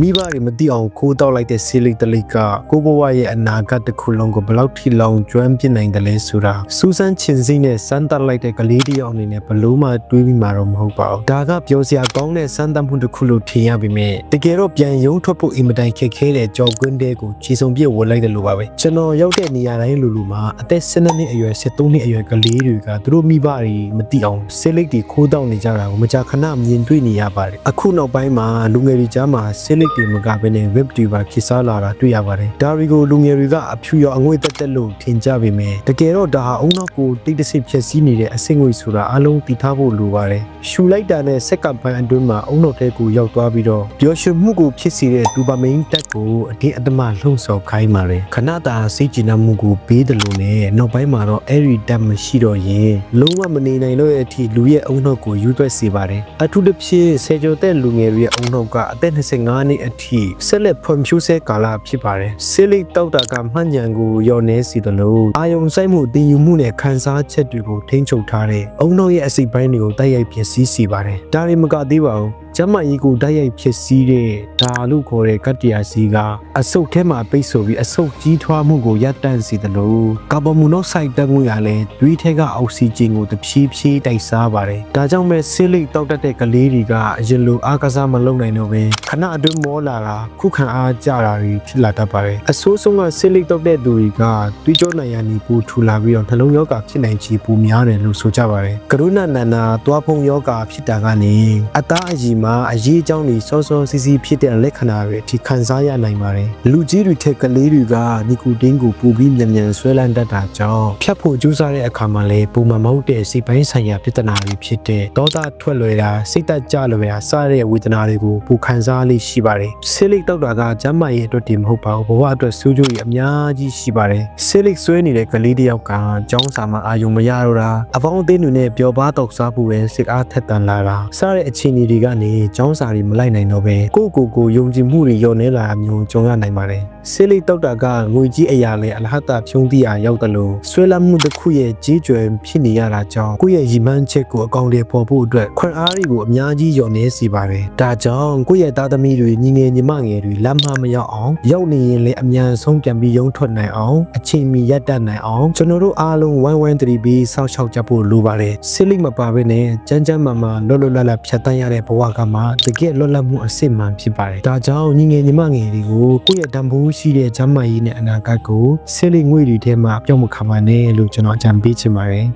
မိဘတွေမသိအောင်ခိုးတောက်လိုက်တဲ့ဆေးလိပ်တလိပ်ကကိုဘဝရဲ့အနာဂတ်တစ်ခုလုံးကိုဘယ်လောက်ထိလောင်ကျွမ်းပြနိုင်တယ်လဲဆိုတာစူးစမ်းချင်စိနဲ့စမ်းသပ်လိုက်တဲ့ကလေးတစ်ယောက်အနေနဲ့ဘလို့မှတွေးမိမှာတော့မဟုတ်ပါဘူးဒါကပြောစရာကောင်းတဲ့စမ်းသပ်မှုတစ်ခုလို့ထင်ရပေမဲ့တကယ်တော့ပြန်ရုံထွက်ဖို့အင်မတန်ခက်ခဲတဲ့ကြော်ကွင်းတဲကိုခြေစုံပြည့်ဝင်လိုက်တယ်လို့ပါပဲကျွန်တော်ရောက်တဲ့နေရာတိုင်းလူမှာအသက်12နှစ်အရွယ်13နှစ်အရွယ်ကလေးတွေကသူတို့မိဘတွေမသိအောင်ဆေးလိပ်တွေခိုးတောက်နေကြတာကိုမကြာခဏမြင်တွေ့နေရပါတယ်အခုနောက်ပိုင်းမှာလူငယ်တွေကြားမှာဆေးလိပ်တွေမကဘဲနဲ့ web တွေပါခေတ်စားလာတာတွေ့ရပါတယ်ဒါတွေကိုလူငယ်တွေကအဖြူရောအငွေ့တက်တက်လို့ထင်ကြပေမဲ့တကယ်တော့ဒါဟာအုံနောက်ကိုတိတ်တဆိတ်ဖြည့်ဆည်းနေတဲ့အဆင့်ငွေဆိုတာအလုံးသိထားဖို့လိုပါတယ်ရှူလိုက်တာနဲ့စက်ကပ်ပိုင်းအတွင်းမှာအုံနောက်ထဲကိုရောက်သွားပြီးတော့ပျော်ရွှင်မှုကိုဖြစ်စေတဲ့ဒူပါမင်းတက်ကိုအတင်းအဓမ္မလှုံ့ဆော်ခိုင်းပါတယ်ခဏတာစိတ်ကြည်နမှုကိုပေးတယ်လို့နဲ့နောက်ပိုင်းမှာတော့အဲ့ဒီတက်မရှိတော့ရင်လုံးဝမနေနိုင်တော့တဲ့အထိလူရဲ့အုံနောက်ကိုယူသွက်စေပါတယ်အထူးသဖြင့်ဆယ်ကျော်တဲ့လူငယ်တွေရဲ့အုံနောက်ကအသက်25နှစ်အထိဆက်လက်ဖွံ့ဖြိုးဆဲကာလဖြစ်ပါတယ်ဆေးလိပ်တောက်တာကမှတ်ဉဏ်ကိုလျော့နေစေတယ်လို့အာယုံစိုက်မှုတည်ယူမှုနဲ့ခံစားချက်တွေကိုထိန်းချုပ်ထားတဲ့အုံနောက်ရဲ့အစိတ်ပိုင်းတွေကိုတိုက်ရိုက်ပြင်ဆင်စေပါတယ်ဒါတွေမကသေးပါဘူးကျမကြီးကိုတိုက်ရိုက်ဖြစ်စည်းတဲ့ဒါလို့ခေါ်တဲ့ကတ္တရာစီကအဆုတ်ထဲမှာပိတ်ဆို့ပြီးအဆုတ်ကြီးထွားမှုကိုရပ်တန့်စေတယ်လို့ကာဗွန်မိုနိုက်ဆိုက်တက်ငွေ့ရလဲတွေးထဲကအောက်ဆီဂျင်ကိုတဖြည်းဖြည်းတိုက်စားပါတယ်ဒါကြောင့်ပဲဆေးလိပ်တောက်တတ်တဲ့ကလေးတွေကအရင်လိုအားကစားမလုပ်နိုင်တော့ဘဲခဏအတွင်းမောလာတာခုခံအားကြတာတွေဖြစ်လာတတ်ပါတယ်အဆိုးဆုံးကဆေးလိပ်တောက်တဲ့သူတွေကတွေးကြောနိုင်ရနေပူထူလာပြီးတော့နှလုံးရောဂါဖြစ်နိုင်ချေပူများတယ်လို့ဆိုကြပါတယ်ကရုဏာနန္နာသွားဖုံရောဂါဖြစ်တာကနေအသားအကြီးမှာအရေးအကြောင်းတွေစောစောစီးစီးဖြစ်တဲ့လက္ခဏာတွေအထိခံစားရနိုင်ပါတယ်လူကြီးတွေထက်ကလေးတွေကနီကိုတင်းကိုပူပြီးမြန်မြန်ဆွဲလန်းတတ်တာကြောင့်ဖြတ်ဖို့ကြိုးစားတဲ့အခါမှာလည်းပုံမှန်မဟုတ်တဲ့စိတ်ပိုင်းဆိုင်ရာပြဿနာတွေဖြစ်တဲ့ဒေါသထွက်လွယ်တာစိတ်တက်ကြလွယ်တာစတဲ့ဝေဒနာတွေကိုပူခံစားလေးရှိပါတယ်ဆေးလိပ်တောက်တာကကျန်းမာရေးအတွက်တည်းမဟုတ်ပါဘူးဘဝအတွက်ဆိုးကျိုးတွေအများကြီးရှိပါတယ်ဆေးလိပ်ဆွဲနေတဲ့ကလေးတစ်ယောက်ကကျောင်းစာမှာအာရုံမရတော့တာအပေါင်းအသင်းတွေနဲ့ပျော်ပါးတောက်စားဖို့ပဲစိတ်အားထက်သန်လာတာစတဲ့အခြေအနေတွေကနေကျောင်းစာတွေမလိုက်နိုင်တော့ပဲကိုယုံကြည်မှုတွေလျော့နေလာမျိုးကြုံရနိုင်ပါတယ်ဆေးလိပ်တောက်တာကငွေကြီးအရာလဲအလဟတဖြုံးသည့်အားရောက်တယ်လို့ဆွဲလမ်းမှုတစ်ခုရဲ့ကြီးကျွယ်ဖြစ်နေရတာကြောင့်ကိုယ့်ရဲ့ရည်မှန်းချက်ကိုအကောင်အထည်ဖော်ဖို့အတွက်ခွင့်အားတွေကိုအများကြီးလျော့နေစေပါတယ်ဒါကြောင့်ကိုယ့်ရဲ့သားသမီးတွေညီငယ်ညီမငယ်တွေလမ်းမမရောက်အောင်ရောက်နေရင်လည်းအမြန်ဆုံးပြန်ပြီးရုံထွက်နိုင်အောင်အချိန်မီရပ်တန့်နိုင်အောင်ကျွန်တော်တို့အားလုံးဝိုင်းဝန်းတရီပြီးစောင့်ရှောက်ကြဖို့လိုပါတယ်ဆေးလိပ်မပါဘဲနဲ့ကြမ်းကြမ်းမာမာလွတ်လွတ်လပ်လပ်ဖြတ်တန်းရတဲ့ဘဝကမှတကယ်လွတ်လပ်မှုအစစ်မှန်ဖြစ်ပါတယ်ဒါကြောင့်ညီငယ်ညီမငယ်တွေကိုကိုယ့်ရဲ့တန်ဖိုးရှိတဲ့ကျန်းမာရေးနဲ့အနာဂတ်ကိုဆေးလိပ်ငွေတွေထဲမှာပြောင်းမခံပါနဲ့လို့ကျွန်တော်အကြံပေးချင်ပါတယ်